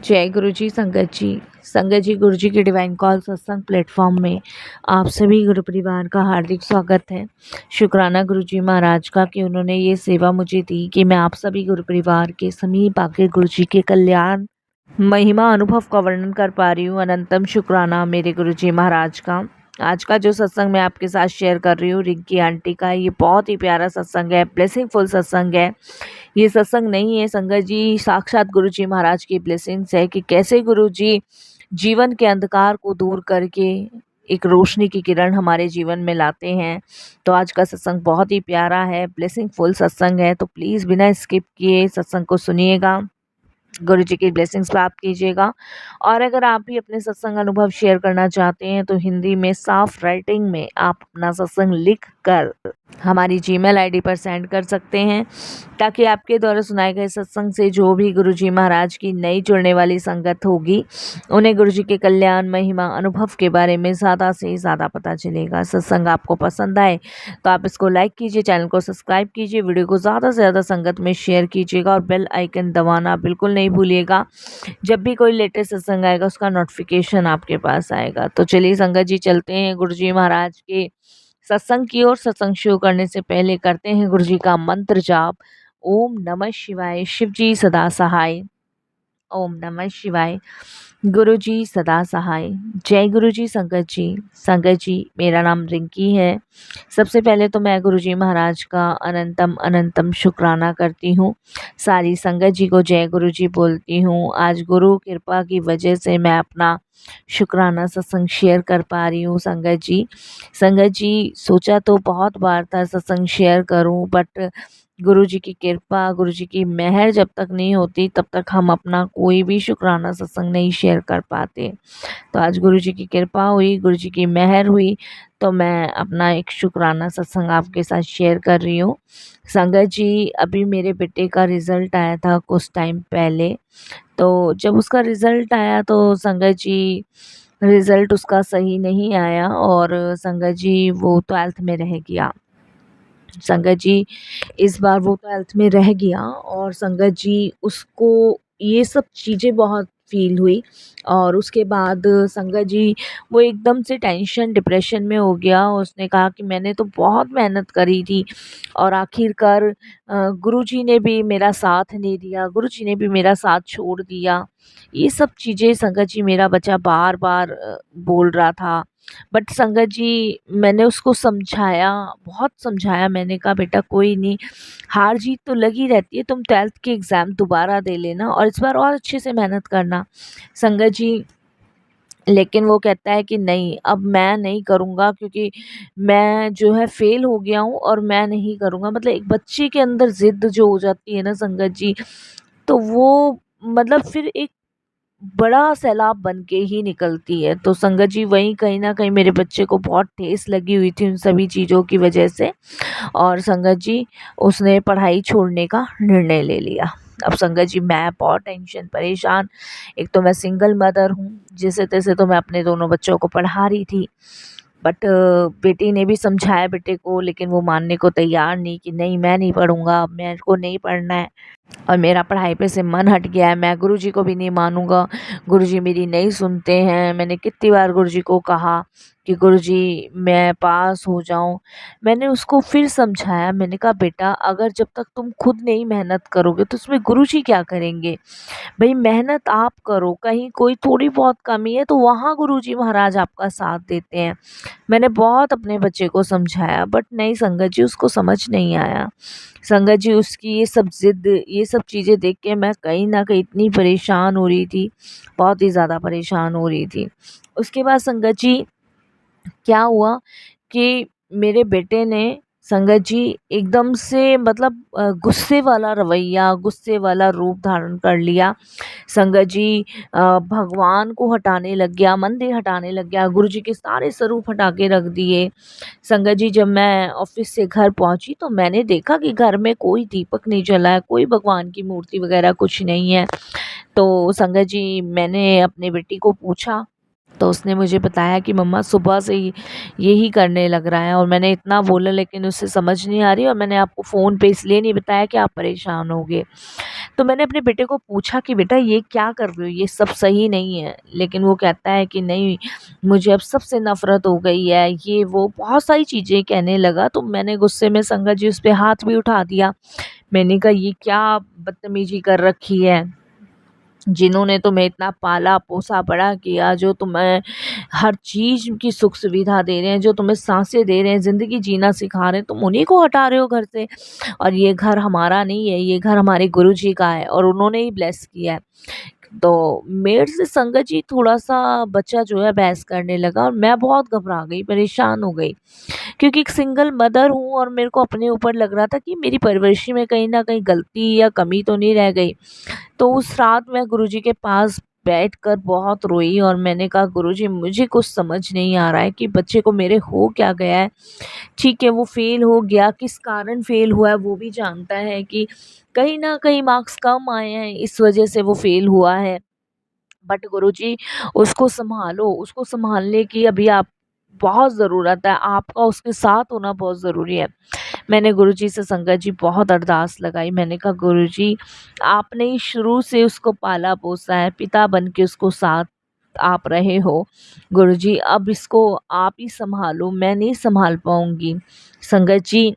जय गुरु जी संगत जी। संगत जी, गुरु जी के डिवाइन कॉल सत्संग प्लेटफॉर्म में आप सभी गुरु परिवार का हार्दिक स्वागत है। शुक्राना गुरु जी महाराज का कि उन्होंने ये सेवा मुझे दी कि मैं आप सभी गुरु परिवार के समीप आके गुरु जी के कल्याण महिमा अनुभव का वर्णन कर पा रही हूँ। अनंतम शुक्राना मेरे गुरु जी महाराज का। आज का जो सत्संग मैं आपके साथ शेयर कर रही हूँ रिंकी आंटी का, ये बहुत ही प्यारा सत्संग है, ब्लेसिंगफुल सत्संग है। ये सत्संग नहीं है संगत जी, साक्षात गुरु जी महाराज की ब्लेसिंग्स है कि कैसे गुरु जी जीवन के अंधकार को दूर करके एक रोशनी की किरण हमारे जीवन में लाते हैं। तो आज का सत्संग बहुत ही प्यारा है, ब्लेसिंगफुल सत्संग है। तो प्लीज़ बिना स्किप किए सत्संग को सुनिएगा, गुरु जी की ब्लेसिंग्स प्राप्त कीजिएगा। और अगर आप भी अपने सत्संग अनुभव शेयर करना चाहते हैं तो हिंदी में साफ राइटिंग में आप अपना सत्संग लिख कर हमारी जीमेल आईडी पर सेंड कर सकते हैं, ताकि आपके द्वारा सुनाए गए सत्संग से जो भी गुरु जी महाराज की नई जुड़ने वाली संगत होगी उन्हें गुरु जी के कल्याण महिमा अनुभव के बारे में ज़्यादा से ज़्यादा पता चलेगा। सत्संग आपको पसंद आए तो आप इसको लाइक कीजिए, चैनल को सब्सक्राइब कीजिए, वीडियो को ज़्यादा से ज़्यादा संगत में शेयर कीजिएगा और बेल आइकन दबाना बिल्कुल नहीं भूलिएगा। जब भी कोई लेटेस्ट सत्संग आएगा उसका नोटिफिकेशन आपके पास आएगा। तो चलिए संगत जी, चलते हैं गुरु जी महाराज के सत्संग की ओर। सत्संग शुरू करने से पहले करते हैं गुरु जी का मंत्र जाप। ओम नमः शिवाय। शिव जी सदा सहाय। ओम नमः शिवाय। गुरु जी सदा सहाय। जय गुरु जी संगत जी। संगत जी, मेरा नाम रिंकी है। सबसे पहले तो मैं गुरु जी महाराज का अनंतम अनंतम शुक्राना करती हूँ। सारी संगत जी को जय गुरु जी बोलती हूँ। आज गुरु कृपा की वजह से मैं अपना शुक्राना सत्संग शेयर कर पा रही हूँ। संगत जी, संगत जी, सोचा तो बहुत बार था सत्संग शेयर करूँ, बट गुरु जी की कृपा, गुरु जी की मेहर जब तक नहीं होती तब तक हम अपना कोई भी शुक्राना सत्संग नहीं शेयर कर पाते। तो आज गुरु जी की कृपा हुई, गुरु जी की मेहर हुई, तो मैं अपना एक शुक्राना सत्संग आपके साथ शेयर कर रही हूँ। संगत जी, अभी मेरे बेटे का रिज़ल्ट आया था कुछ टाइम पहले। तो जब उसका रिज़ल्ट आया तो संगत जी, रिज़ल्ट उसका सही नहीं आया और संगत जी वो 12th में रह गया। संगत जी, इस बार वो 12th में रह गया और संगत जी उसको ये सब चीज़ें बहुत फ़ील हुई। और उसके बाद संगत जी वो एकदम से टेंशन डिप्रेशन में हो गया। उसने कहा कि मैंने तो बहुत मेहनत करी थी और आखिरकार गुरुजी ने भी मेरा साथ नहीं दिया, गुरुजी ने भी मेरा साथ छोड़ दिया। ये सब चीज़ें संगत जी मेरा बच्चा बार-बार बोल रहा था। बट संगत जी, मैंने उसको समझाया, बहुत समझाया। मैंने कहा बेटा कोई नहीं, हार जीत तो लगी रहती है, तुम 12th के एग्ज़ाम दोबारा दे लेना और इस बार और अच्छे से मेहनत करना। संगत जी, लेकिन वो कहता है कि नहीं, अब मैं नहीं करूँगा क्योंकि मैं जो है फ़ेल हो गया हूँ और मैं नहीं करूँगा। मतलब एक बच्चे के अंदर ज़िद जो हो जाती है ना संगत जी, तो वो मतलब फिर एक बड़ा सैलाब बन के ही निकलती है। तो संगत जी, वहीं कहीं न कहीं मेरे बच्चे को बहुत ठेस लगी हुई थी उन सभी चीज़ों की वजह से और संगत जी उसने पढ़ाई छोड़ने का निर्णय ले लिया। अब संगत जी मैं बहुत टेंशन परेशान, एक तो मैं सिंगल मदर हूँ, जैसे-तैसे तो मैं अपने दोनों बच्चों को पढ़ा रही थी। बट बेटी ने भी समझाया बेटे को, लेकिन वो मानने को तैयार नहीं कि नहीं मैं नहीं पढ़ूँगा, अब मेरे को नहीं पढ़ना है। और मेरा पढ़ाई पे से मन हट गया है, मैं गुरुजी को भी नहीं मानूँगा, गुरुजी मेरी नहीं सुनते हैं। मैंने कितनी बार गुरुजी को कहा कि गुरुजी मैं पास हो जाऊँ। मैंने उसको फिर समझाया, मैंने कहा बेटा अगर जब तक तुम खुद नहीं मेहनत करोगे तो उसमें गुरुजी क्या करेंगे? भई मेहनत आप करो, कहीं कोई थोड़ी बहुत कमी है तो वहाँ गुरुजी महाराज आपका साथ देते हैं। मैंने बहुत अपने बच्चे को समझाया बट नहीं संगत जी, उसको समझ नहीं आया। संगत जी, उसकी ये सब ज़िद, ये सब चीज़ें देख के मैं कहीं न कहीं इतनी परेशान हो रही थी, बहुत ही ज़्यादा परेशान हो रही थी। उसके बाद संगत जी क्या हुआ कि मेरे बेटे ने संगत जी एकदम से मतलब गुस्से वाला रवैया, गुस्से वाला रूप धारण कर लिया। संगत जी भगवान को हटाने लग गया, मंदिर हटाने लग गया, गुरुजी के सारे स्वरूप हटा के रख दिए। संगत जी, जब मैं ऑफिस से घर पहुंची तो मैंने देखा कि घर में कोई दीपक नहीं जला है, कोई भगवान की मूर्ति वगैरह कुछ नहीं है। तो संगत जी मैंने अपने बेटी को पूछा तो उसने मुझे बताया कि मम्मा सुबह से ही यही करने लग रहा है, और मैंने इतना बोला लेकिन उसे समझ नहीं आ रही, और मैंने आपको फ़ोन पे इसलिए नहीं बताया कि आप परेशान होगे। तो मैंने अपने बेटे को पूछा कि बेटा ये क्या कर रहे हो? ये सब सही नहीं है। लेकिन वो कहता है कि नहीं, मुझे अब सबसे नफ़रत हो गई है, ये वो बहुत सारी चीज़ें कहने लगा। तो मैंने गुस्से में संगत जी उस पे हाथ भी उठा दिया। मैंने कहा ये क्या बदतमीज़ी कर रखी है? जिन्होंने तुम्हें इतना पाला-पोसा बड़ा किया, जो तुम्हें हर चीज़ की सुख-सुविधा दे रहे हैं, जो तुम्हें साँसें दे रहे हैं, ज़िंदगी जीना सिखा रहे हैं, तुम उन्हीं को हटा रहे हो घर से। और ये घर हमारा नहीं है, ये घर हमारे गुरुजी का है और उन्होंने ही ब्लेस किया है। तो मेरे से संगत जी थोड़ा-सा बच्चा जो है बहस करने लगा, और मैं बहुत घबरा गई, परेशान हो गई। क्योंकि एक सिंगल मदर हूँ और मेरे को अपने ऊपर लग रहा था कि मेरी परवरिश में कहीं न कहीं गलती या कमी तो नहीं रह गई। तो उस रात मैं गुरुजी के पास बैठकर बहुत रोई, और मैंने कहा गुरुजी मुझे कुछ समझ नहीं आ रहा है कि बच्चे को मेरे हो क्या गया है। ठीक है, वो फ़ेल हो गया, किस कारण फ़ेल हुआ है वो भी जानता है कि कहीं न कहीं मार्क्स कम आए हैं, इस वज़ह से वो फ़ेल हुआ है। बट गुरुजी उसको सँभालो, उसको सँभालने की अभी आप बहुत ज़रूरत है, आपका उसके साथ होना बहुत ज़रूरी है। मैंने गुरुजी से संगत जी बहुत अरदास लगाई। मैंने कहा गुरुजी आपने ही शुरू से उसको पाला-पोसा है, पिता बन के उसको साथ आप रहे हो। गुरुजी अब इसको आप ही सँभालो, मैं नहीं सँभाल पाऊँगी। संगत जी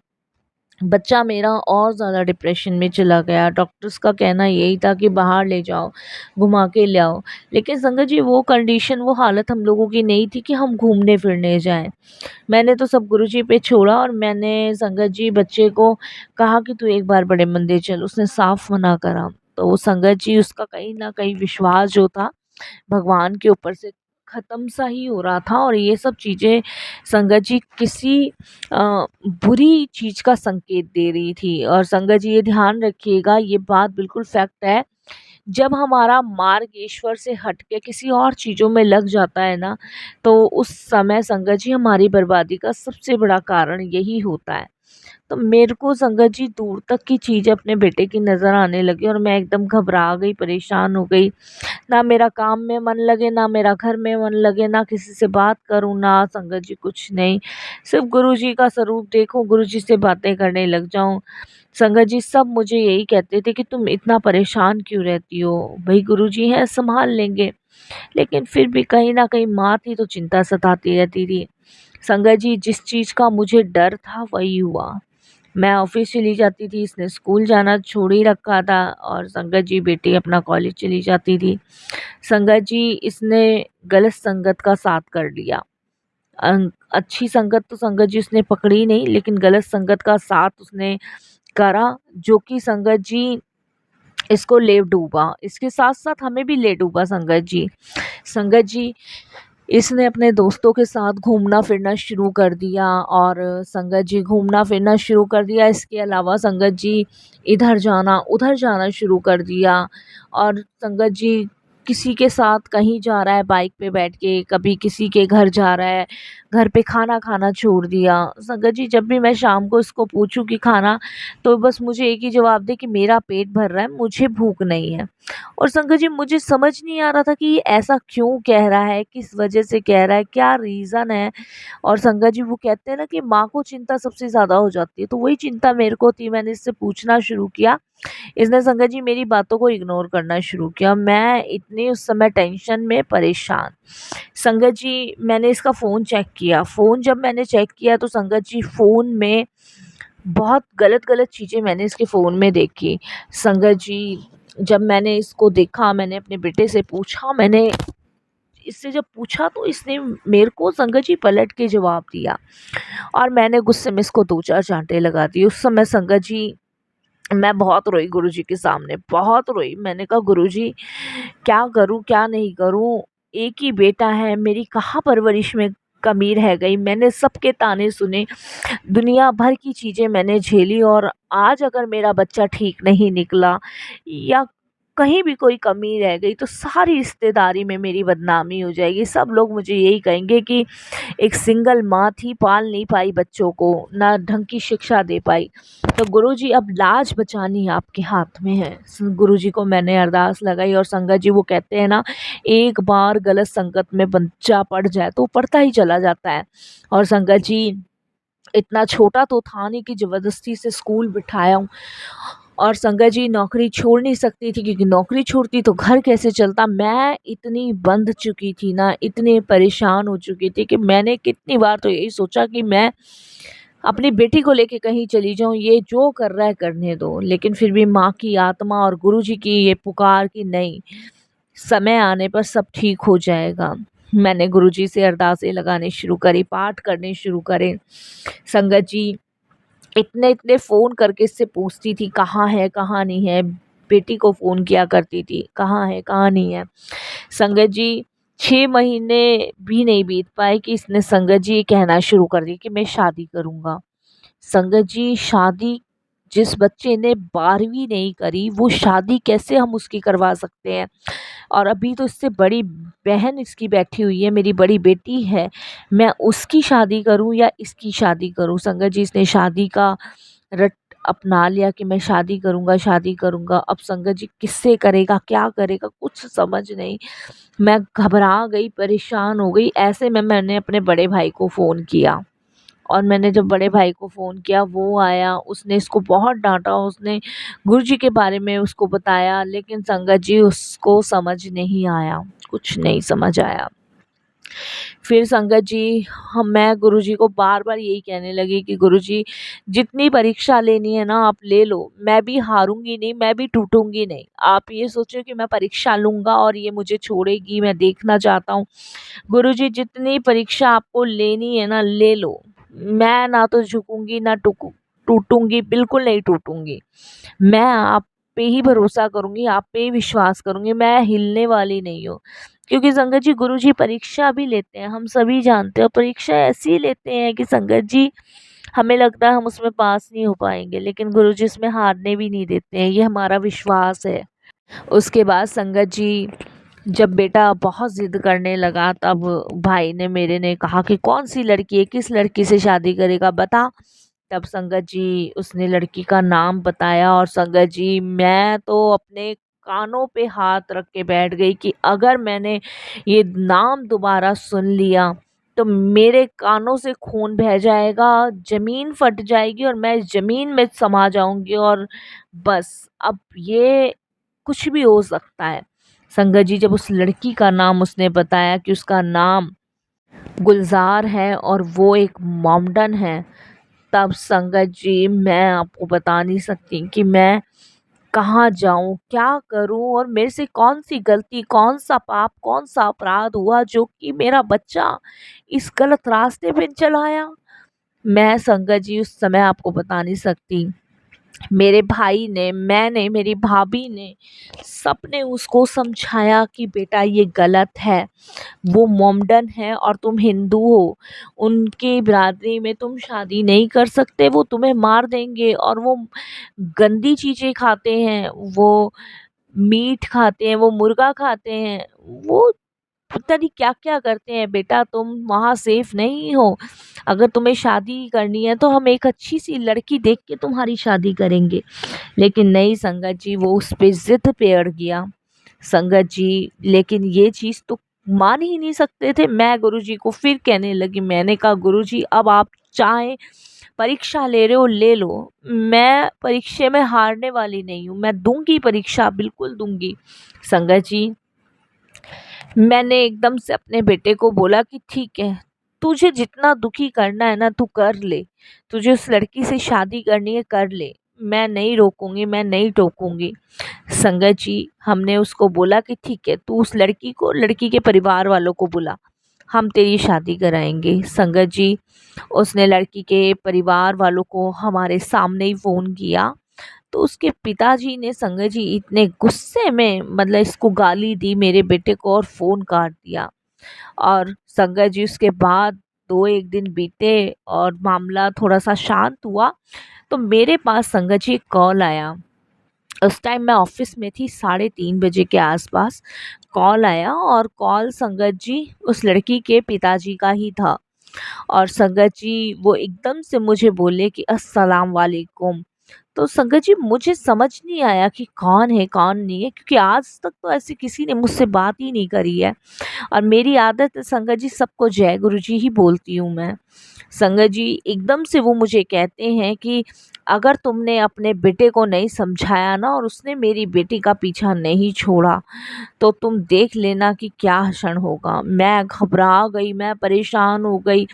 बच्चा मेरा और ज़्यादा डिप्रेशन में चला गया। डॉक्टर्स का कहना यही था कि बाहर ले जाओ, घुमा के ले आओ। लेकिन संगत जी वो कंडीशन, वो हालत हम लोगों की नहीं थी कि हम घूमने-फिरने जाएँ। मैंने तो सब गुरुजी पे छोड़ा, और मैंने संगत जी बच्चे को कहा कि तू एक बार बड़े मंदिर चल, उसने साफ मना करा। तो वो संगत जी उसका कहीं न कहीं विश्वास जो था भगवान के ऊपर से ख़त्म सा ही हो रहा था, और ये सब चीज़ें संगत जी किसी बुरी चीज़ का संकेत दे रही थी। और संगत जी ये ध्यान रखिएगा, ये बात बिल्कुल फैक्ट है, जब हमारा मार्ग ईश्वर से हट के किसी और चीज़ों में लग जाता है ना, तो उस समय संगत जी हमारी बर्बादी का सबसे बड़ा कारण यही होता है। तो मेरे को संगत जी दूर तक की चीज़ अपने बेटे की नज़र आने लगी, और मैं एकदम घबरा गई, परेशान हो गई। ना मेरा काम में मन लगे, ना मेरा घर में मन लगे, ना किसी से बात करूँ, ना संगत जी कुछ नहीं। सिर्फ़ गुरुजी का स्वरूप देखूँ, गुरुजी से बातें करने लग जाऊँ। संगत जी सब मुझे यही कहते थे कि तुम इतना परेशान क्यों रहती हो? भई गुरुजी हैं, सँभाल लेंगे। लेकिन फिर भी कहीं न कहीं माँ थी तो चिंता सताती रहती थी। संगत जी जिस चीज़ का मुझे डर था वही हुआ। मैं ऑफ़िस चली जाती थी, इसने स्कूल जाना छोड़ ही रखा था, और संगत जी बेटी अपना कॉलेज चली जाती थी। संगत जी इसने गलत संगत का साथ कर लिया। अच्छी संगत तो संगत जी उसने पकड़ी नहीं, लेकिन गलत संगत का साथ उसने करा, जो कि संगत जी इसको ले डूबा। इसके साथ-साथ हमें भी ले डूबा संगत जी। संगत जी इसने अपने दोस्तों के साथ घूमना-फिरना शुरू कर दिया, और संगत जी घूमना-फिरना शुरू कर दिया। इसके अलावा संगत जी इधर जाना, उधर जाना शुरू कर दिया, और संगत जी किसी के साथ कहीं जा रहा है बाइक पे बैठ के, कभी किसी के घर जा रहा है, घर पे खाना खाना छोड़ दिया। संगत जी जब भी मैं शाम को इसको पूछूँ कि खाना, तो बस मुझे एक ही जवाब दे कि मेरा पेट भर रहा है, मुझे भूख नहीं है। और संगत जी मुझे समझ नहीं आ रहा था कि ये ऐसा क्यों कह रहा है, किस वजह से कह रहा है, क्या रीज़न है। और संगत जी वो कहते हैं ना कि माँ को चिंता सबसे ज़्यादा हो जाती है, तो वही चिंता मेरे को थी। मैंने इससे पूछना शुरू किया, इसने संगत जी मेरी बातों को इग्नोर करना शुरू किया। मैं इतनी उस समय टेंशन में परेशान। संगत जी मैंने इसका फ़ोन चेक किया, फ़ोन जब मैंने चेक किया तो संगत जी फ़ोन में बहुत गलत-गलत चीज़ें मैंने इसके फ़ोन में देखी। संगत जी जब मैंने इसको देखा, मैंने अपने बेटे से पूछा, मैंने इससे जब पूछा तो इसने मेरे को संगत जी पलट के जवाब दिया, और मैंने गुस्से में इसको 2-4 चाँटे लगा दी। उस समय संगत जी मैं बहुत रोई गुरुजी के सामने, बहुत रोई। मैंने कहा गुरुजी क्या करूँ, क्या नहीं करूँ? एक ही बेटा है, मेरी कहाँ परवरिश में कमी रह गई? मैंने सबके ताने सुने, दुनिया भर की चीज़ें मैंने झेली, और आज अगर मेरा बच्चा ठीक नहीं निकला या कहीं भी कोई कमी रह गई तो सारी रिश्तेदारी में मेरी बदनामी हो जाएगी। सब लोग मुझे यही कहेंगे कि एक सिंगल माँ थी, पाल नहीं पाई बच्चों को, ना ढंग की शिक्षा दे पाई। तो गुरुजी अब लाज बचानी आपके हाथ में है। गुरुजी को मैंने अरदास लगाई और संगत जी वो कहते हैं ना, एक बार गलत संगत में बच्चा पड़ जाए तो पढ़ता ही चला जाता है। और संगत जी इतना छोटा तो था नहीं कि ज़बरदस्ती से स्कूल बिठाया हूँ। और संगत जी नौकरी छोड़ नहीं सकती थी, क्योंकि नौकरी छोड़ती तो घर कैसे चलता। मैं इतनी बंध चुकी थी ना, इतनी परेशान हो चुकी थी कि मैंने कितनी बार तो यही सोचा कि मैं अपनी बेटी को लेके कहीं चली जाऊं, ये जो कर रहा है करने दो। लेकिन फिर भी माँ की आत्मा और गुरुजी की ये पुकार कि नहीं, समय आने पर सब ठीक हो जाएगा। मैंने गुरुजी से अरदासें लगाने शुरू करी, पाठ करने शुरू करे। संगत जी इतने इतने फ़ोन करके इससे पूछती थी कहाँ है कहाँ नहीं है। बेटी को फ़ोन किया करती थी, कहाँ है कहाँ नहीं है। संगत जी 6 महीने भी नहीं बीत पाए कि इसने संगत जी ये कहना शुरू कर दिया कि मैं शादी करूँगा। संगत जी शादी, जिस बच्चे ने 12वीं नहीं करी वो शादी कैसे हम उसकी करवा सकते हैं। और अभी तो इससे बड़ी बहन इसकी बैठी हुई है, मेरी बड़ी बेटी है, मैं उसकी शादी करूं या इसकी शादी करूं। संगत जी इसने शादी का रट अपना लिया कि मैं शादी करूंगा शादी करूंगा। अब संगत जी किससे करेगा, क्या करेगा, कुछ समझ नहीं। मैं घबरा गई, परेशान हो गई। ऐसे में मैंने अपने बड़े भाई को फ़ोन किया। और मैंने जब बड़े भाई को फ़ोन किया, वो आया, उसने इसको बहुत डांटा, उसने गुरुजी के बारे में उसको बताया। लेकिन संगत जी उसको समझ नहीं आया, कुछ नहीं समझ आया। फिर संगत जी मैं गुरुजी को बार बार यही कहने लगी कि गुरुजी जितनी परीक्षा लेनी है ना आप ले लो, मैं भी हारूंगी नहीं, मैं भी टूटूंगी नहीं। आप ये सोचो कि मैं परीक्षा लूंगा और ये मुझे छोड़ेगी, मैं देखना चाहता हूँ। गुरुजी जितनी परीक्षा आपको लेनी है ना ले लो, मैं ना तो झुकूंगी ना टूटूंगी, बिल्कुल नहीं टूटूंगी। मैं आप पे ही भरोसा करूंगी, आप पे ही विश्वास करूंगी, मैं हिलने वाली नहीं हूँ। क्योंकि संगत जी गुरुजी परीक्षा भी लेते हैं, हम सभी जानते हैं। परीक्षा ऐसी लेते हैं कि संगत जी हमें लगता है हम उसमें पास नहीं हो पाएंगे, लेकिन गुरुजी इसमें हारने भी नहीं देते हैं, ये हमारा विश्वास है। उसके बाद संगत जी जब बेटा बहुत ज़िद करने लगा, तब भाई ने मेरे ने कहा कि कौन सी लड़की है, किस लड़की से शादी करेगा बता। तब संगत जी उसने लड़की का नाम बताया। और संगत जी मैं तो अपने कानों पे हाथ रख के बैठ गई कि अगर मैंने ये नाम दोबारा सुन लिया तो मेरे कानों से खून बह जाएगा, ज़मीन फट जाएगी और मैं ज़मीन में समा जाऊंगी। और बस अब ये कुछ भी हो सकता है। संगत जी जब उस लड़की का नाम उसने बताया कि उसका नाम गुलजार है और वो एक मॉमडन है, तब संगत जी मैं आपको बता नहीं सकती कि मैं कहाँ जाऊं, क्या करूं, और मेरे से कौन सी गलती, कौन सा पाप, कौन सा अपराध हुआ जो कि मेरा बच्चा इस गलत रास्ते पे चला आया। मैं संगत जी उस समय आपको बता नहीं सकती। मेरे भाई ने, मैंने, मेरी भाभी ने, सबने उसको समझाया कि बेटा ये गलत है, वो मोमडन है और तुम हिंदू हो, उनकी बिरादरी में तुम शादी नहीं कर सकते, वो तुम्हें मार देंगे। और वो गंदी चीज़ें खाते हैं, वो मीट खाते हैं, वो मुर्गा खाते हैं, वो पता नहीं क्या क्या करते हैं। बेटा तुम वहाँ सेफ नहीं हो, अगर तुम्हें शादी करनी है तो हम एक अच्छी सी लड़की देख के तुम्हारी शादी करेंगे। लेकिन नहीं संगत जी, वो उस पे जिद पे अड़ गया। संगत जी लेकिन ये चीज़ तो मान ही नहीं सकते थे। मैं गुरुजी को फिर कहने लगी, मैंने कहा गुरुजी अब आप चाहे परीक्षा ले रहे हो ले लो, मैं परीक्षा में हारने वाली नहीं हूँ, मैं दूंगी परीक्षा, बिल्कुल दूंगी। संगत जी मैंने एकदम से अपने बेटे को बोला कि ठीक है, तुझे जितना दुखी करना है ना तू कर ले, तुझे उस लड़की से शादी करनी है कर ले, मैं नहीं रोकूंगी, मैं नहीं टोकूंगी। संगत जी हमने उसको बोला कि ठीक है, तू उस लड़की को, लड़की के परिवार वालों को बुला, हम तेरी शादी कराएंगे। संगत जी उसने लड़की के परिवार वालों को हमारे सामने ही फ़ोन किया। तो उसके पिताजी ने संगत जी इतने गुस्से में मतलब इसको गाली दी मेरे बेटे को और फ़ोन काट दिया। और संगत जी उसके बाद 2-1 दिन बीते और मामला थोड़ा सा शांत हुआ, तो मेरे पास संगत जी एक कॉल आया। उस टाइम मैं ऑफिस में थी, 3:30 बजे के आसपास कॉल आया। और कॉल संगत जी उस लड़की के पिताजी का ही था। और संगत जी वो एकदम से मुझे बोले कि अस्सलाम वालेकुम। तो संगत जी मुझे समझ नहीं आया कि कौन है कौन नहीं है, क्योंकि आज तक तो ऐसे किसी ने मुझसे बात ही नहीं करी है। और मेरी आदत है संगत जी, सबको जय गुरु जी ही बोलती हूँ मैं। संगत जी एकदम से वो मुझे कहते हैं कि अगर तुमने अपने बेटे को नहीं समझाया ना, और उसने मेरी बेटी का पीछा नहीं छोड़ा, तो तुम देख लेना कि क्या क्षण होगा। मैं घबरा गई, मैं परेशान हो गई,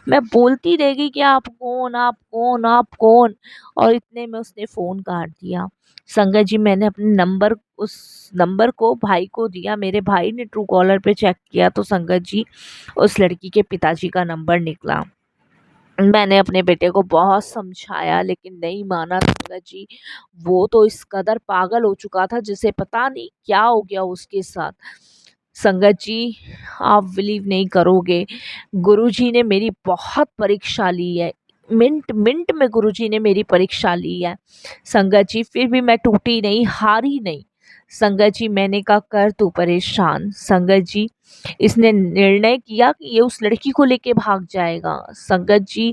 मैं बोलती रह गई कि आप कौन, आप कौन, आप कौन। और इतने में उसने फ़ोन काट दिया। संगत जी मैंने अपने उस नंबर को भाई को दिया। मेरे भाई ने ट्रू कॉलर पे चेक किया तो संगत जी उस लड़की के पिताजी का नंबर निकला। मैंने अपने बेटे को बहुत समझाया लेकिन नहीं माना संगत जी। वो तो इस कदर पागल हो चुका था जिसे पता नहीं क्या हो गया उसके साथ। संगत जी आप बिलीव नहीं करोगे, गुरुजी ने मेरी बहुत परीक्षा ली है। मिनट मिनट में गुरुजी ने मेरी परीक्षा ली है संगत जी, फिर भी मैं टूटी नहीं, हारी नहीं। संगत जी मैंने कहा कर तू परेशान। संगत जी इसने निर्णय किया कि ये उस लड़की को लेके भाग जाएगा। संगत जी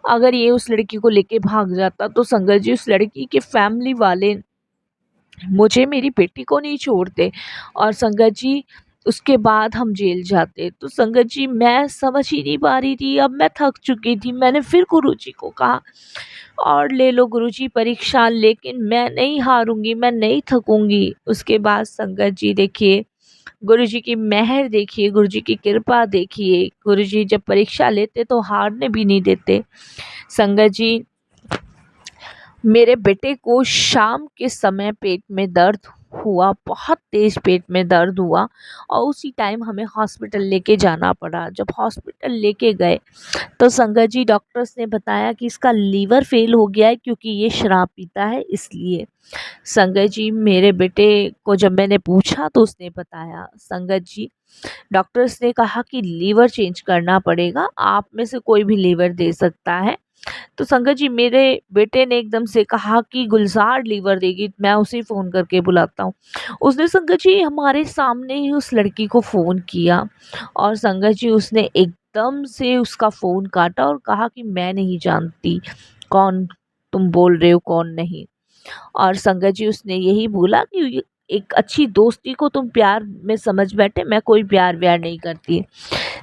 अगर ये उस लड़की को लेके भाग जाता तो संगत जी उस लड़की के फैमिली वाले मुझे, मेरी बेटी को नहीं छोड़ते, और संगत जी उसके बाद हम जेल जाते। तो संगत जी मैं समझ ही नहीं पा रही थी, अब मैं थक चुकी थी। मैंने फिर गुरुजी को कहा और ले लो गुरुजी परीक्षा, लेकिन मैं नहीं हारूंगी, मैं नहीं थकूंगी। उसके बाद संगत जी देखिए, गुरुजी की मेहर देखिए, गुरुजी की कृपा देखिए, गुरुजी जब परीक्षा लेते तो हारने भी नहीं देते। संगत जी मेरे बेटे को शाम के समय पेट में दर्द हुआ, बहुत तेज पेट में दर्द हुआ, और उसी टाइम हमें हॉस्पिटल लेके जाना पड़ा। जब हॉस्पिटल लेके गए तो संगत जी डॉक्टर्स ने बताया कि इसका लीवर फेल हो गया है, क्योंकि ये शराब पीता है इसलिए। संगत जी मेरे बेटे को जब मैंने पूछा तो उसने बताया। संगत जी डॉक्टर्स ने कहा कि लीवर चेंज करना पड़ेगा, आप में से कोई भी लीवर दे सकता है। तो संगत जी मेरे बेटे ने एकदम से कहा कि गुलजार लीवर देगी, मैं उसे फ़ोन करके बुलाता हूँ। उसने संगत जी हमारे सामने ही उस लड़की को फ़ोन किया, और संगत जी उसने एकदम से उसका फ़ोन काटा और कहा कि मैं नहीं जानती कौन तुम बोल रहे हो, कौन नहीं। और संगत जी उसने यही बोला कि एक अच्छी दोस्ती को तुम प्यार में समझ बैठे, मैं कोई प्यार व्यार नहीं करती।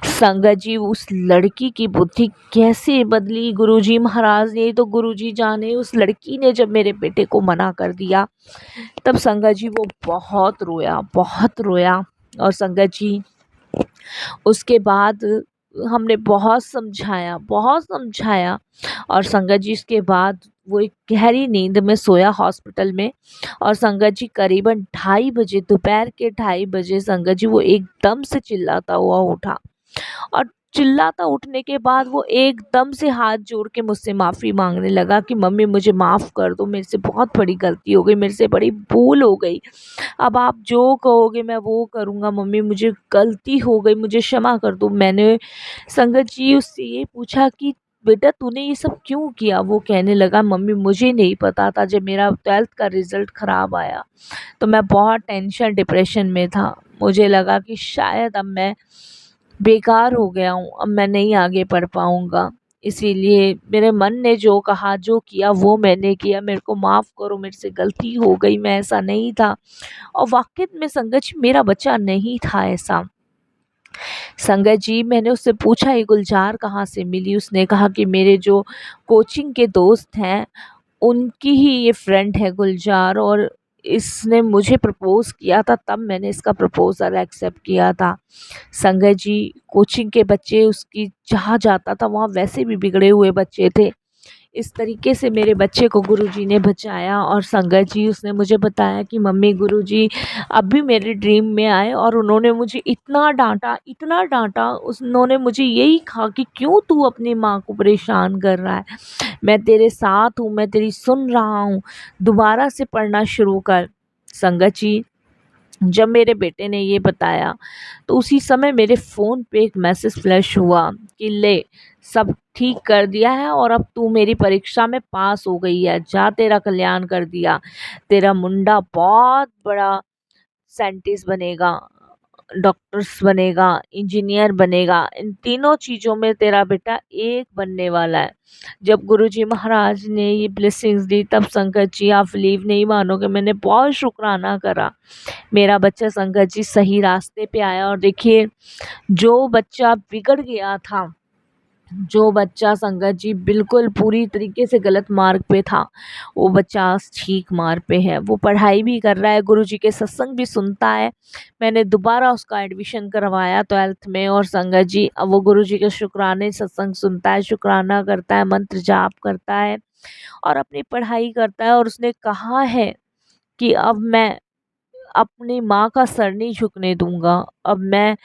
संगत जी उस लड़की की बुद्धि कैसे बदली गुरुजी महाराज ने तो गुरुजी जाने। उस लड़की ने जब मेरे बेटे को मना कर दिया तब संगत जी वो बहुत रोया, बहुत रोया। और संगत जी उसके बाद हमने बहुत समझाया, बहुत समझाया। और संगत जी इसके बाद वो एक गहरी नींद में सोया हॉस्पिटल में। और संगत जी करीबन 2:30 बजे, दोपहर के 2:30 बजे संगत जी वो एकदम से चिल्लाता हुआ उठा। और चिल्लाता उठने के बाद वो एकदम से हाथ जोड़ के मुझसे माफ़ी मांगने लगा कि मम्मी मुझे माफ़ कर दो, मेरे से बहुत बड़ी गलती हो गई, मेरे से बड़ी भूल हो गई, अब आप जो कहोगे मैं वो करूँगा मम्मी, मुझे गलती हो गई, मुझे क्षमा कर दो। मैंने संगत जी उससे ये पूछा कि बेटा तूने ये सब क्यों किया? वो कहने लगा मम्मी मुझे नहीं पता था, जब मेरा 12th का रिज़ल्ट ख़राब आया तो मैं बहुत टेंशन डिप्रेशन में था। मुझे लगा कि शायद अब मैं बेकार हो गया हूँ, अब मैं नहीं आगे पढ़ पाऊँगा। इसीलिए मेरे मन ने जो कहा, जो किया वो मैंने किया। मेरे को माफ़ करो, मेरे से गलती हो गई, मैं ऐसा नहीं था। और वाक़ई में संगत जी मेरा बच्चा नहीं था ऐसा। संगत जी मैंने उससे पूछा ये गुलजार कहाँ से मिली? उसने कहा कि मेरे जो कोचिंग के दोस्त हैं उनकी ही ये फ्रेंड है गुलजार, और इसने मुझे प्रपोज़ किया था, तब मैंने इसका प्रपोज़ल एक्सेप्ट किया था। संगत जी कोचिंग के बच्चे उसकी जहाँ जाता था वहाँ वैसे भी बिगड़े हुए बच्चे थे। इस तरीके से मेरे बच्चे को गुरुजी ने बचाया। और संगत जी उसने मुझे बताया कि मम्मी गुरुजी अभी मेरे ड्रीम में आए और उन्होंने मुझे इतना डांटा, इतना डांटा। उन्होंने मुझे यही कहा कि क्यों तू अपनी माँ को परेशान कर रहा है, मैं तेरे साथ हूँ, मैं तेरी सुन रहा हूँ, दोबारा से पढ़ना शुरू कर। संगत जी जब मेरे बेटे ने ये बताया तो उसी समय मेरे फ़ोन पे एक मैसेज फ्लैश हुआ कि ले सब ठीक कर दिया है और अब तू मेरी परीक्षा में पास हो गई है, जा तेरा कल्याण कर दिया, तेरा मुंडा बहुत बड़ा साइंटिस्ट बनेगा। डॉक्टर्स बनेगा, इंजीनियर बनेगा, इन तीनों चीज़ों में तेरा बेटा एक बनने वाला है। जब गुरुजी महाराज ने ये ब्लेसिंग्स दी तब संगत जी आप बिलीव नहीं मानोगे, मैंने बहुत शुक्राना करा। मेरा बच्चा संगत जी सही रास्ते पे आया और देखिए जो बच्चा बिगड़ गया था, जो बच्चा संगत जी बिल्कुल पूरी तरीके से गलत मार्ग पे था, वो बच्चा आज ठीक मार्ग पे है। वो पढ़ाई भी कर रहा है, गुरुजी के सत्संग भी सुनता है। मैंने दोबारा उसका एडमिशन करवाया 12th में और संगत जी अब वो गुरुजी के शुक्राने सत्संग सुनता है, शुक्राना करता है, मंत्र जाप करता है और अपनी पढ़ाई करता है। और उसने कहा है कि अब मैं अपनी माँ का सर नहीं झुकने दूंगा, अब मैं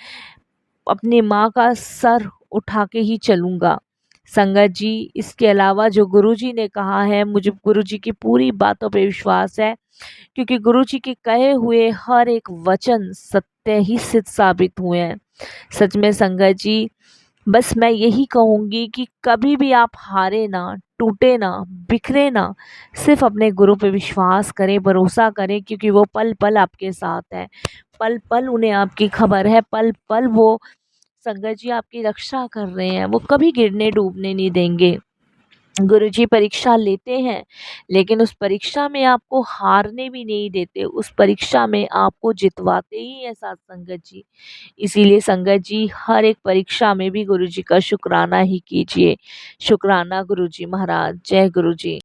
अपनी माँ का सर उठा के ही चलूँगा। संगत जी इसके अलावा जो गुरुजी ने कहा है, मुझे गुरुजी की पूरी बातों पे विश्वास है, क्योंकि गुरुजी के कहे हुए हर एक वचन सत्य ही सिद्ध साबित हुए हैं। सच में संगत जी बस मैं यही कहूँगी कि कभी भी आप हारे ना, टूटे ना, बिखरे ना, सिर्फ अपने गुरु पे विश्वास करें, भरोसा करें, क्योंकि वो पल पल आपके साथ है, पल पल उन्हें आपकी खबर है, पल पल वो संगत जी आपकी रक्षा कर रहे हैं, वो कभी गिरने डूबने नहीं देंगे। गुरुजी परीक्षा लेते हैं लेकिन उस परीक्षा में आपको हारने भी नहीं देते, उस परीक्षा में आपको जितवाते ही हैं साथ संगत जी। इसीलिए संगत जी हर एक परीक्षा में भी गुरुजी का शुक्राना ही कीजिए। शुक्राना गुरुजी महाराज, जय गुरुजी।